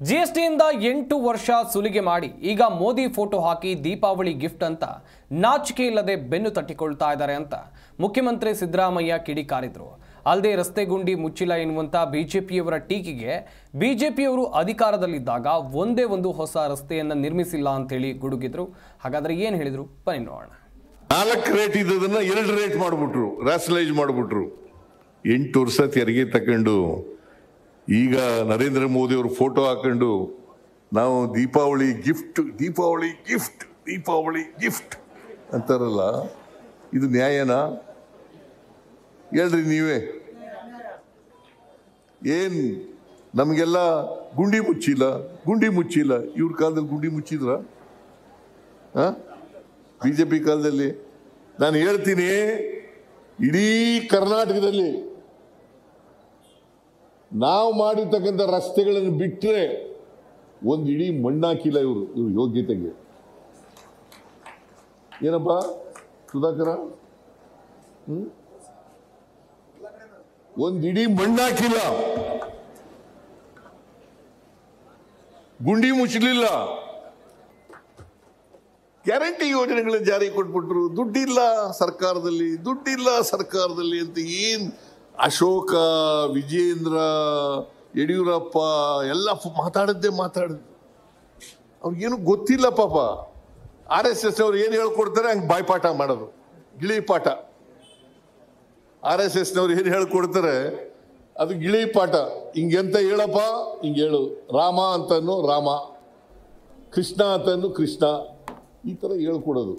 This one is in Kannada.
ಜಿಎಸ್ಟಿಯಿಂದ 8 ವರ್ಷ ಸುಲಿಗೆ ಮಾಡಿ ಈಗ ಮೋದಿ ಫೋಟೋ ಹಾಕಿ ದೀಪಾವಳಿ ಗಿಫ್ಟ್ ಅಂತ ನಾಚಿಕೆ ಇಲ್ಲದೆ ಬೆನ್ನು ತಟ್ಟಿಕೊಳ್ತಾ ಇದ್ದಾರೆ ಅಂತ ಮುಖ್ಯಮಂತ್ರಿ ಸಿದ್ದರಾಮಯ್ಯ ಕಿಡಿಕಾರಿದ್ರು. ಅಲ್ಲದೆ ರಸ್ತೆ ಗುಂಡಿ ಮುಚ್ಚಿಲ್ಲ ಎನ್ನುವಂತ ಬಿಜೆಪಿಯವರ ಟೀಕೆಗೆ ಬಿಜೆಪಿಯವರು ಅಧಿಕಾರದಲ್ಲಿದ್ದಾಗ ಒಂದೇ ಒಂದು ಹೊಸ ರಸ್ತೆಯನ್ನು ನಿರ್ಮಿಸಿಲ್ಲ ಅಂತ ಹೇಳಿ ಗುಡುಗಿದ್ರು. ಹಾಗಾದ್ರೆ ಏನು ಹೇಳಿದ್ರು ಬನ್ನಿ ನೋಡೋಣ. 4 ರೇಟ್ ಇದ್ದದನ್ನ 2 ರೇಟ್ ಮಾಡಿಬಿಟ್ರು, ರಾಷನಲೈಸ್ ಮಾಡಿಬಿಟ್ರು. 8 ವರ್ಷ ತೆರಿಗೆ ತಕೊಂಡು ಈಗ ನರೇಂದ್ರ ಮೋದಿ ಅವರು ಫೋಟೋ ಹಾಕೊಂಡು ನಾವು ದೀಪಾವಳಿ ಗಿಫ್ಟ್ ಅಂತಾರಲ್ಲ, ಇದು ನ್ಯಾಯನಾ? ಹೇಳ್ರಿ ನೀವೇ. ಏನ್ ನಮಗೆಲ್ಲ ಗುಂಡಿ ಮುಚ್ಚಿಲ್ಲ. ಇವ್ರ ಕಾಲದಲ್ಲಿ ಗುಂಡಿ ಮುಚ್ಚಿದ್ರ? ಬಿಜೆಪಿ ಕಾಲದಲ್ಲಿ ನಾನು ಹೇಳ್ತೀನಿ, ಇಡೀ ಕರ್ನಾಟಕದಲ್ಲಿ ನಾವು ಮಾಡಿರ್ತಕ್ಕಂಥ ರಸ್ತೆಗಳನ್ನು ಬಿಟ್ಟರೆ ಒಂದು ಇಡೀ ಮಣ್ಣಾಕಿಲ್ಲ ಇವ್ರ ಯೋಗ್ಯತೆಗೆ. ಏನಪ್ಪ ಸುಧಾಕರ, ಒಂದು ಇಡೀ ಮಣ್ಣಾಕಿಲ್ಲ, ಗುಂಡಿ ಮುಚ್ಚಲಿಲ್ಲ, ಗ್ಯಾರಂಟಿ ಯೋಜನೆಗಳನ್ನ ಜಾರಿ ಕೊಟ್ಬಿಟ್ರು. ದುಡ್ಡಿಲ್ಲ ಸರ್ಕಾರದಲ್ಲಿ ಅಂತ ಏನ್ ಅಶೋಕ, ವಿಜೇಂದ್ರ, ಯಡಿಯೂರಪ್ಪ ಎಲ್ಲ ಮಾತಾಡಿದ್ದೆ. ಅವ್ರಿಗೇನು ಗೊತ್ತಿಲ್ಲ ಪಾಪ. RSS ಅವ್ರು ಏನು ಹೇಳ್ಕೊಡ್ತಾರೆ ಹಂಗೆ ಬಾಯ್ಪಾಠ ಮಾಡೋದು, ಗಿಳಿಪಾಠ. RSS ನವ್ರು ಏನು ಹೇಳ್ಕೊಡ್ತಾರೆ ಅದು ಗಿಳಿಪಾಠ. ಹಿಂಗೆಂತ ಹೇಳಪ್ಪ, ಹಿಂಗೆ ಹೇಳು. ರಾಮ ಅಂತನೂ ರಾಮ, ಕೃಷ್ಣ ಅಂತನೂ ಕೃಷ್ಣ, ಈ ಥರ ಹೇಳ್ಕೊಡೋದು.